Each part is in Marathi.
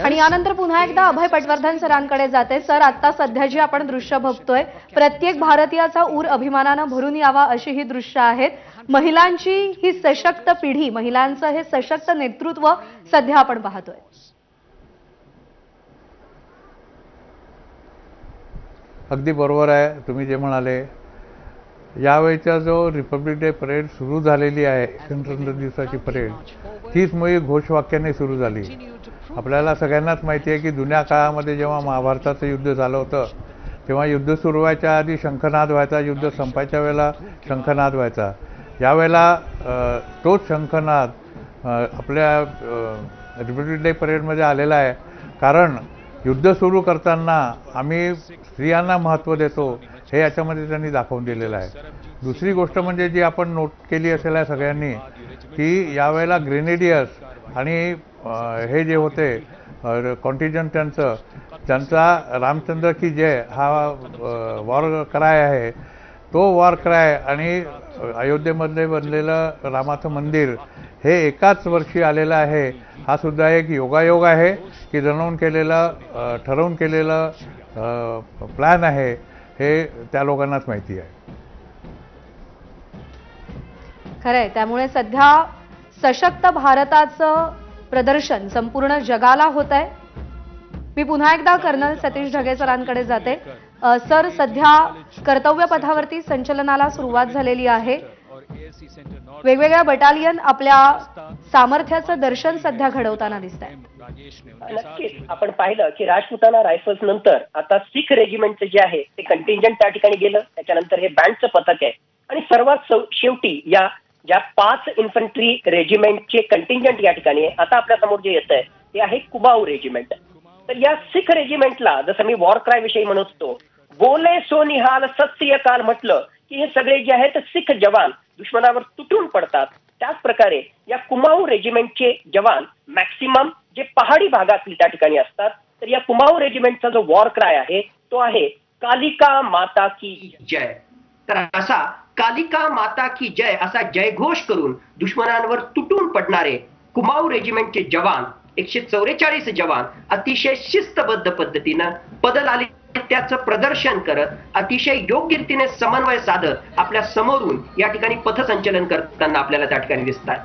आणि यानंतर पुन्हा एकदा अभय पटवर्धन सरांकडे जाते. सर, आता सध्या जी आपण दृश्य बघतोय, प्रत्येक भारतीयाचा ऊर अभिमानानं भरून यावा अशी ही दृश्य आहेत. महिलांची ही सशक्त पिढी, महिलांचं हे सशक्त नेतृत्व सध्या आपण पाहतोय. अगदी बरोबर आहे तुम्ही जे म्हणाले. यावेळेचा जो रिपब्लिक डे परेड सुरू झालेली आहे, गणतंत्र दिवसाची परेड, तीच मुळी घोषवाक्याने सुरू झाली. आपल्याला सगळ्यांनाच माहिती आहे की जुन्या काळामध्ये जेव्हा महाभारताचं युद्ध झालं होतं तेव्हा युद्ध सुरू व्हायच्या आधी शंखनाद व्हायचा, युद्ध संपायच्या वेळेला शंखनाद व्हायचा. यावेळेला तोच शंखनाद आपल्या रिपब्लिक डे परेडमध्ये आलेला आहे. कारण युद्ध सुरू करताना आम्ही स्त्रियांना महत्त्व देतो हे याच्यामध्ये त्यांनी दाखवून दिलेलं आहे. दुसरी गोष्ट म्हणजे जी आपण नोट केली असेल आहे सगळ्यांनी, की यावेळेला ग्रेनेडियर्स आणि हे जे होते कॉन्टिजंट त्यांचा रामचंद्र की जय हा वॉर क्राय आहे. तो वॉर क्राय आणि अयोध्येमध्ये बनलेलं रामाचं मंदिर हे एकाच वर्षी आलेलं आहे. हा सुद्धा एक योगायोग आहे की ठरवून केलेलं प्लॅन आहे हे त्या लोकांनाच माहिती आहे. खरंय. त्यामुळे सध्या सशक्त भारताचं प्रदर्शन संपूर्ण जगाला होत आहे. मी पुन्हा एकदा कर्नल सतीश ढगे सरांकडे जाते. सर, सध्या कर्तव्य पथावरती संचलनाला सुरुवात झालेली आहे. वेगवेगळ्या बटालियन आपल्या सामर्थ्याचं दर्शन सध्या घडवताना दिसत आहे. नक्कीच आपण पाहिलं की राजपुताना रायफल्स नंतर आता सिख रेजिमेंटचं जे आहे ते कंटिंजंट त्या ठिकाणी गेलं. त्याच्यानंतर हे बँडचं पथक आहे आणि सर्वात शेवटी या ज्या 5 इन्फंट्री रेजिमेंटचे कंटिंजंट या ठिकाणी आहे. आता आपल्या समोर जे येत आहे ते आहे कुमाऊ रेजिमेंट. तर या सिख रेजिमेंटला जसं मी वॉर क्राय विषयी म्हणत होतो, बोले सो निहाल सत्य काल म्हटलं की हे सगळे जे आहेत सिख जवान दुश्मनावर तुटून पडतात. त्याच प्रकारे या कुमाऊ रेजिमेंटचे जवान मॅक्सिमम जे पहाडी भागातील त्या ठिकाणी असतात. तर या कुमाऊ रेजिमेंटचा जो वॉर क्राय आहे तो आहे कालिका माता की जय. तर असा कालिका माता की जय असा जयघोष करून दुश्मनांवर तुटून पडणारे कुमाऊ रेजिमेंटचे जवान 144 जवान अतिशय शिस्तबद्ध पद्धतीनं पदलालित्याचं प्रदर्शन करत अतिशय योग्य रीतीने समन्वय साधत आपल्या समोरून या ठिकाणी पथसंचलन करताना आपल्याला त्या ठिकाणी दिसतात.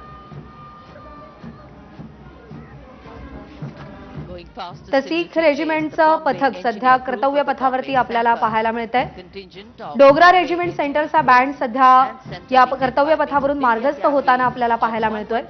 सिख रेजिमेंटचं पथक सध्या कर्तव्य पथावरती आपल्याला पाहायला मिळतंय. डोगरा रेजिमेंट सेंटरचा बँड सध्या या कर्तव्य पथावरून मार्गस्थ होताना आपल्याला पाहायला मिळतोय.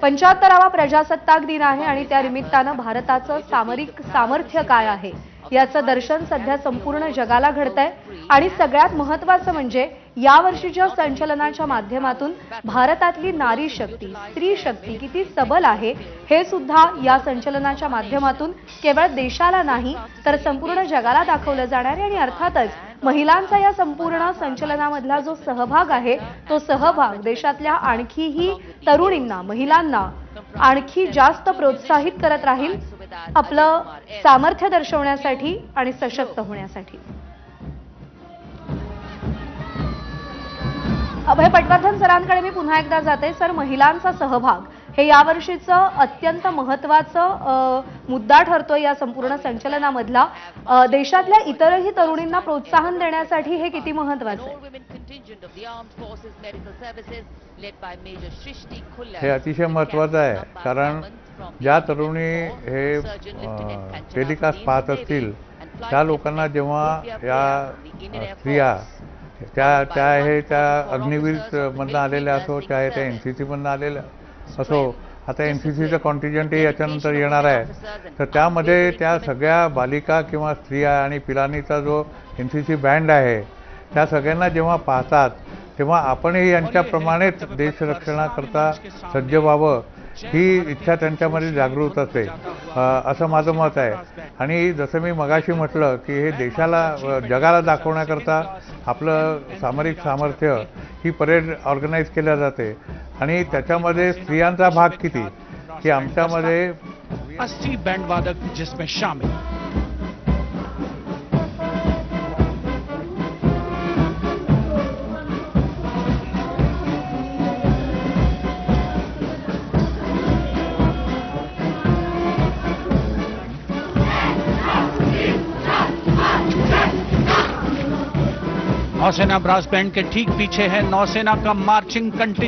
75वा प्रजासत्ताक दिन आहे आणि त्या निमित्तानं भारताचं सामरिक सामर्थ्य काय आहे याचं दर्शन सध्या संपूर्ण जगाला घडतंय. आणि सगळ्यात महत्त्वाचं म्हणजे यावर्षीच्या संचलनाच्या माध्यमातून भारतातली नारी शक्ती, स्त्री शक्ती किती सबल आहे हे सुद्धा या संचलनाच्या माध्यमातून केवळ देशाला नाही तर संपूर्ण जगाला दाखवलं जाणार आहे. आणि अर्थातच महिलांचा या संपूर्ण संचलनामधला जो सहभाग आहे तो सहभाग देशातल्या आणखीही तरुणींना, महिलांना आणखी जास्त प्रोत्साहित करत राहील आपलं सामर्थ्य दर्शवण्यासाठी आणि सशक्त होण्यासाठी. अभय पटवर्धन सरांकडे मी पुन्हा एकदा जाते. सर, महिलांचा सहभाग हे यावर्षीचं अत्यंत महत्त्वाचं मुद्दा ठरतोय या संपूर्ण संचलनामधला. देशातल्या इतरही तरुणींना प्रोत्साहन देण्यासाठी हे किती महत्त्वाचं आहे? हे अतिशय महत्त्वाचं आहे. कारण ज्या तरुणी हे टेलिकास्ट पाहत असतील त्या लोकांना जेव्हा या स्त्रिया त्या अग्निवीर मधनं आलेल्या असो, चाहे त्या NCC मधनं आलेल्या असो, आता NCCचं कॉन्टिजंटही याच्यानंतर येणार आहे. तर त्यामध्ये त्या सगळ्या बालिका किंवा स्त्रिया आणि पिलानीचा जो NCC बँड आहे त्या सगळ्यांना जेव्हा पाहतात तेव्हा आपणही यांच्याप्रमाणेच देशरक्षणाकरता सज्ज व्हावं ही इच्छा त्यांच्यामध्ये जागृत असते, असं माझं मत आहे. आणि जसं मी मगाशी म्हटलं की हे देशाला, जगाला दाखवण्याकरता आपलं सामरिक सामर्थ्य ही परेड ऑर्गनाईज केल्या जाते. आणि त्याच्यामध्ये स्त्रियांचा भाग किती की आमच्यामध्ये 80 बैंड वादक जिसमें शामिल नौसेना ब्रास बैंड के ठीक पीछे है नौसेना का मार्चिंग कंटिन्यू।